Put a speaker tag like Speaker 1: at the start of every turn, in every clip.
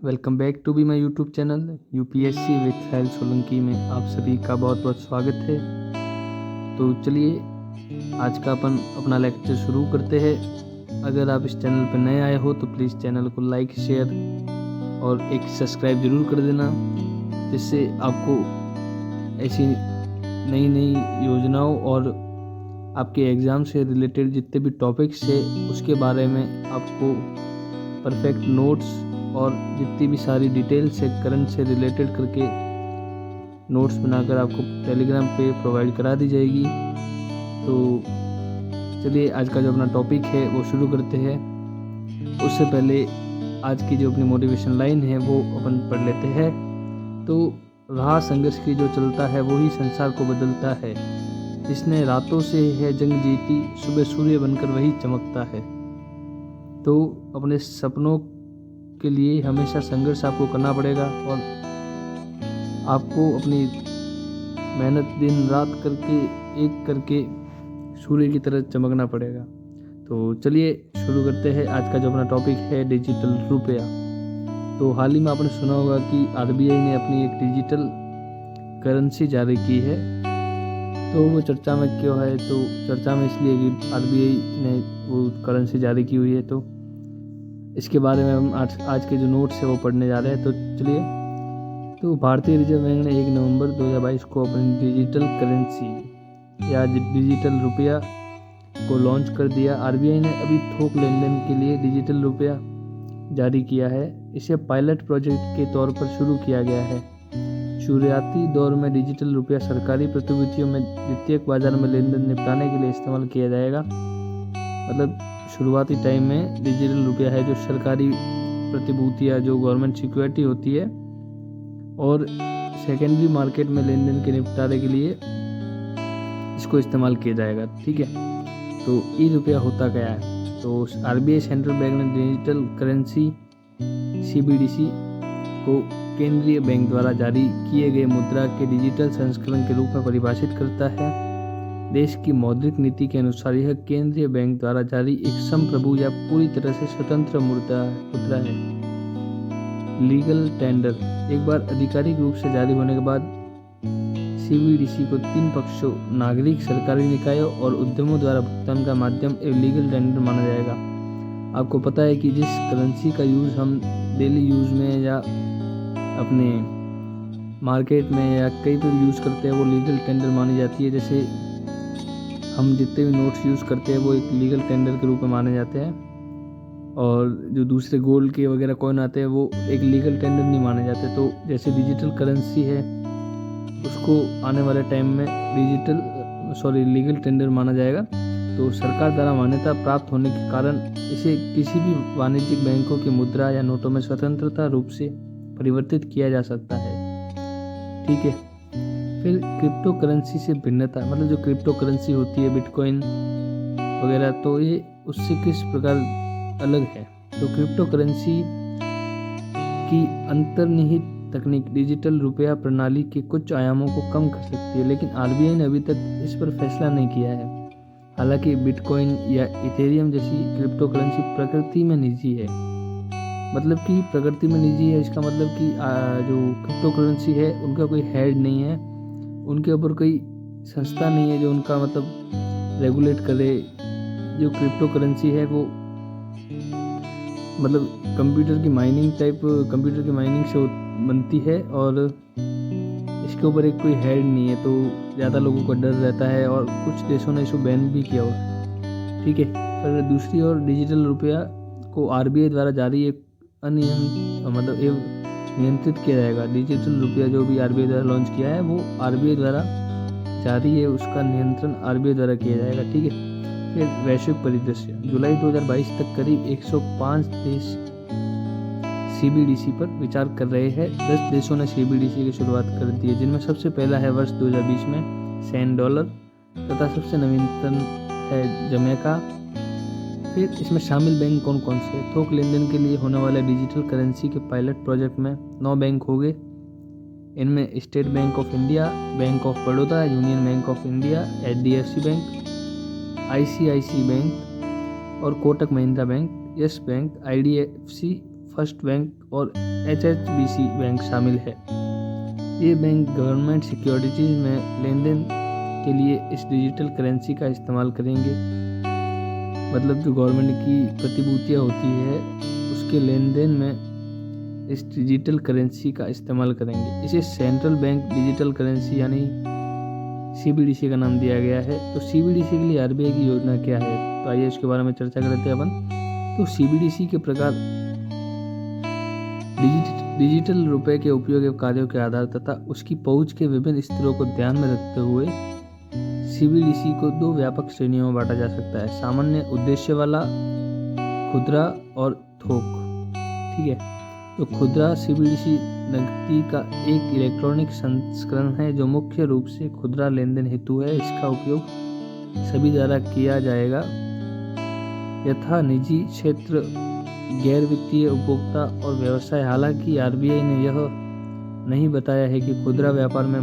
Speaker 1: Welcome back to बी my YouTube channel UPSC with Sahil Solanki में आप सभी का बहुत बहुत स्वागत है। तो चलिए आज का अपन अपना लेक्चर शुरू करते हैं। अगर आप इस चैनल पर नए आए हो तो प्लीज़ चैनल को लाइक शेयर और एक सब्सक्राइब ज़रूर कर देना, जिससे आपको ऐसी नई नई योजनाओं और आपके एग्ज़ाम से रिलेटेड जितने भी टॉपिक्स है उसके बारे में आपको परफेक्ट नोट्स और जितनी भी सारी डिटेल्स है करंट से रिलेटेड करके नोट्स बनाकर आपको टेलीग्राम पे प्रोवाइड करा दी जाएगी। तो चलिए आज का जो अपना टॉपिक है वो शुरू करते हैं। उससे पहले आज की जो अपनी मोटिवेशन लाइन है वो अपन पढ़ लेते हैं। तो राह संघर्ष की जो चलता है वही संसार को बदलता है, जिसने रातों से है जंग जीती, सुबह सूर्य बनकर वही चमकता है। तो अपने सपनों के लिए हमेशा संघर्ष आपको करना पड़ेगा और आपको अपनी मेहनत दिन रात करके एक करके सूर्य की तरह चमकना पड़ेगा। तो चलिए शुरू करते हैं। आज का जो अपना टॉपिक है डिजिटल रुपया। तो हाल ही में आपने सुना होगा कि आरबीआई ने अपनी एक डिजिटल करेंसी जारी की है। तो वो चर्चा में क्यों है? तो चर्चा में इसलिए कि आरबीआई ने वो करेंसी जारी की हुई है। तो इसके बारे में हम आज के जो नोट्स है वो पढ़ने जा रहे हैं। तो चलिए, तो भारतीय रिजर्व बैंक ने 1 नवंबर 2022 को अपनी डिजिटल करेंसी या डिजिटल रुपया को लॉन्च कर दिया। आरबीआई ने अभी थोक लेन देन के लिए डिजिटल रुपया जारी किया है। इसे पायलट प्रोजेक्ट के तौर पर शुरू किया गया है। शुरुआती दौर में डिजिटल रुपया सरकारी प्रतिभूतियों में द्वितीयक बाजार में लेन देन निपटाने के लिए इस्तेमाल किया जाएगा। मतलब शुरुआती टाइम में डिजिटल रुपया है जो सरकारी प्रतिभूतियाँ जो गवर्नमेंट सिक्योरिटी होती है और सेकेंडरी मार्केट में लेन देन के निपटारे के लिए इसको इस्तेमाल किया जाएगा। ठीक है, तो ई रुपया होता क्या है? तो आरबीआई सेंट्रल बैंक ने डिजिटल करेंसी सीबीडीसी को केंद्रीय बैंक द्वारा जारी किए गए मुद्रा के डिजिटल संस्करण के रूप में परिभाषित करता है। देश की मौद्रिक नीति के अनुसार यह केंद्रीय बैंक द्वारा जारी एक संप्रभु या पूरी तरह से स्वतंत्र मुद्रा है। लीगल टेंडर एक बार आधिकारिक रूप से जारी होने के बाद सीबीडीसी को 3 पक्षों नागरिक, सरकारी निकायों और उद्यमों द्वारा भुगतान का माध्यम एवं लीगल टेंडर माना जाएगा। आपको पता है कि जिस करेंसी का यूज़ हम डेली यूज़ में या अपने मार्केट में या कहीं पर यूज़ करते हैं वो लीगल टेंडर मानी जाती है। जैसे हम जितने भी नोट्स यूज़ करते हैं वो एक लीगल टेंडर के रूप में माने जाते हैं, और जो दूसरे गोल्ड के वगैरह कॉइन आते हैं वो एक लीगल टेंडर नहीं माने जाते। तो जैसे डिजिटल करेंसी है उसको आने वाले टाइम में लीगल टेंडर माना जाएगा। तो सरकार द्वारा मान्यता प्राप्त होने के कारण इसे किसी भी वाणिज्यिक बैंकों की मुद्रा या नोटों में स्वतंत्रता रूप से परिवर्तित किया जा सकता है। ठीक है, फिर क्रिप्टो करेंसी से भिन्नता, मतलब जो क्रिप्टो करेंसी होती है बिटकॉइन वगैरह, तो ये उससे किस प्रकार अलग है? तो क्रिप्टो करेंसी की अंतर्निहित तकनीक डिजिटल रुपया प्रणाली के कुछ आयामों को कम कर सकती है, लेकिन आरबीआई ने अभी तक इस पर फैसला नहीं किया है। हालांकि बिटकॉइन या इथेरियम जैसी क्रिप्टो करेंसी प्रकृति में निजी है। मतलब कि प्रकृति में निजी है, इसका मतलब कि जो क्रिप्टो करेंसी है उनका कोई हेड नहीं है, उनके ऊपर कोई संस्था नहीं है जो उनका मतलब रेगुलेट करे। जो क्रिप्टो करेंसी है वो मतलब कंप्यूटर की माइनिंग से बनती है और इसके ऊपर एक कोई हेड नहीं है, तो ज़्यादा लोगों को डर रहता है और कुछ देशों ने इसको बैन भी किया हुआ। ठीक है, पर दूसरी ओर डिजिटल रुपया को आरबीआई द्वारा जारी एक नियंत्रित किया जाएगा। डिजिटल रुपया जो भी आरबीआई द्वारा लॉन्च किया है वो आरबीआई द्वारा जारी है, उसका नियंत्रण आरबीआई द्वारा किया जाएगा। ठीक है, फिर वैश्विक परिदृश्य। जुलाई 2022 तक करीब 105 देश सीबीडीसी पर विचार कर रहे हैं। 10 देशों ने सीबीडीसी की शुरुआत कर दी है, जिनमें सबसे पहला है वर्ष 2020 में सैन डॉलर तथा सबसे नवीनतम है जमैका। फिर इसमें शामिल बैंक कौन कौन से? थोक लेन देन के लिए होने वाले डिजिटल करेंसी के पायलट प्रोजेक्ट में 9 बैंक हो गए। इनमें State Bank of India, Bank of Baroda, Union Bank of India, HDFC bank, ICIC bank और Kotak Mahindra bank, Yes Bank, IDFC First Bank और HSBC बैंक शामिल है। ये बैंक गवर्नमेंट सिक्योरिटीज में लेन देन के लिए इस डिजिटल करेंसी का इस्तेमाल करेंगे। मतलब जो गवर्नमेंट की प्रतिभूतियाँ होती है उसके लेन देन में इस डिजिटल करेंसी का इस्तेमाल करेंगे। इसे सेंट्रल बैंक डिजिटल करेंसी यानी CBDC का नाम दिया गया है। तो CBDC के लिए RBI की योजना क्या है, तो आइए इसके बारे में चर्चा करते हैं अपन। तो CBDC के प्रकार डिजिटल रुपए के उपयोग एवं कार्यों के आधार तथा उसकी पहुंच के विभिन्न स्तरों को ध्यान में रखते हुए CBDC को 2 व्यापक श्रेणियों में बांटा जा सकता है, सामान्य उद्देश्य वाला, खुदरा और थोक। ठीक है, तो खुदरा CBDC नकदी का एक इलेक्ट्रॉनिक संस्करण है जो मुख्य रूप से खुदरा लेन देन हेतु है। इसका उपयोग सभी द्वारा किया जाएगा, यथा निजी क्षेत्र, गैर वित्तीय उपभोक्ता और व्यवसाय। हालांकि RBI ने यह नहीं बताया है कि खुदरा व्यापार में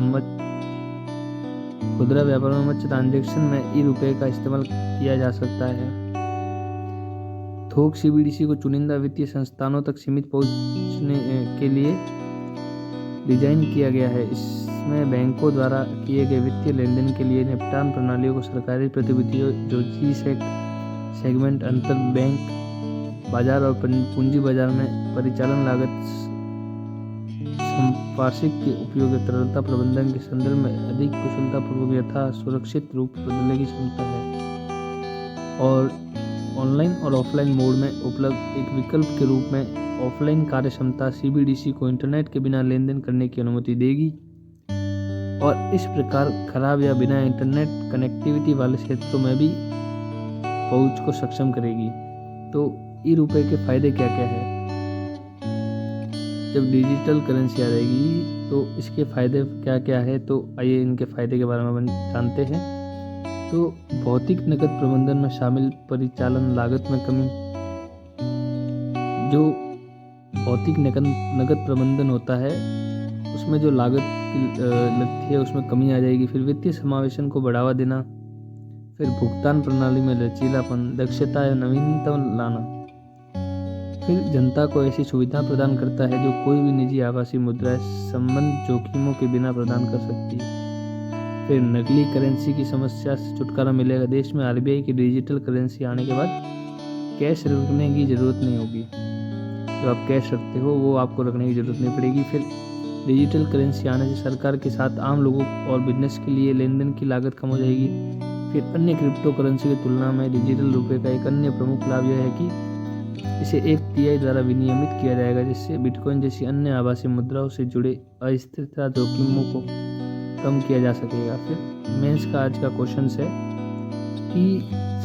Speaker 1: मच ट्रांजैक्शन में ई-रुपए का इस्तेमाल किया जा सकता है। थोक CBDC को चुनिंदा वित्तीय संस्थानों तक सीमित पहुंचने के लिए डिजाइन किया गया है। इसमें बैंकों द्वारा किए गए वित्तीय लेन देन के लिए निपटान प्रणालियों को सरकारी प्रतिभूतियों जो G-Sec सेगमेंट, अंतर बैंक बाजार और पूंजी बाजार में परिचालन लागत, संपार्श्विक के उपयोग और तरलता प्रबंधन के संदर्भ में अधिक कुशलतापूर्वक यथा सुरक्षित रूप बदलने की क्षमता है। और ऑनलाइन और ऑफलाइन मोड में उपलब्ध एक विकल्प के रूप में ऑफलाइन कार्य क्षमता CBDC को इंटरनेट के बिना लेन देन करने की अनुमति देगी और इस प्रकार खराब या बिना इंटरनेट कनेक्टिविटी वाले क्षेत्रों में भी पहुंच को सक्षम करेगी। तो ई-रुपए के फायदे क्या क्या है? जब डिजिटल करेंसी आ जाएगी तो इसके फ़ायदे क्या क्या है, तो आइए इनके फ़ायदे के बारे में जानते हैं। तो भौतिक नकद प्रबंधन में शामिल परिचालन लागत में कमी। जो भौतिक नकद प्रबंधन होता है उसमें जो लागत लगती है उसमें कमी आ जाएगी। फिर वित्तीय समावेशन को बढ़ावा देना, फिर भुगतान प्रणाली में लचीलापन, दक्षता या नवीनता लाना। फिर जनता को ऐसी सुविधा प्रदान करता है जो कोई भी निजी आभासी मुद्राएं संबंध जोखिमों के बिना प्रदान कर सकती है। फिर नकली करेंसी की समस्या से छुटकारा मिलेगा। देश में RBI की डिजिटल करेंसी आने के बाद कैश रखने की ज़रूरत नहीं होगी। जो आप कैश रखते हो वो आपको रखने की ज़रूरत नहीं पड़ेगी। फिर डिजिटल करेंसी आने से सरकार के साथ आम लोगों और बिजनेस के लिए लेन देन की लागत कम हो जाएगी। फिर अन्य क्रिप्टो करेंसी की तुलना में डिजिटल रुपये का एक अन्य प्रमुख लाभ यह है कि इसे एक TI द्वारा विनियमित किया जाएगा, जिससे बिटकॉइन जैसी अन्य आभासी मुद्राओं से जुड़े अस्थिरता जोखिमों को कम किया जा सकेगा। फिर मेंस का आज का क्वेश्चन है कि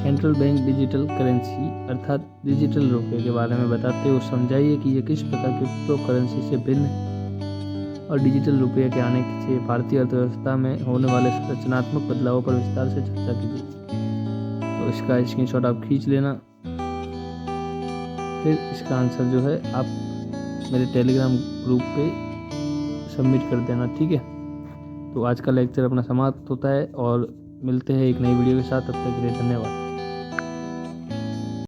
Speaker 1: सेंट्रल बैंक डिजिटल करेंसी अर्थात डिजिटल रुपये के बारे में बताते हुए समझाइए कि यह किस प्रकार क्रिप्टो करेंसी से भिन्न है और डिजिटल रुपये के आने से भारतीय अर्थव्यवस्था में होने वाले रचनात्मक बदलावों पर विस्तार से चर्चा कीजिए। तो इसका स्क्रीनशॉट आप खींच लेना, फिर इसका आंसर जो है आप मेरे टेलीग्राम ग्रुप पे सबमिट कर देना। ठीक है, तो आज का लेक्चर अपना समाप्त होता है और मिलते हैं एक नई वीडियो के साथ। तब तक के लिए धन्यवाद।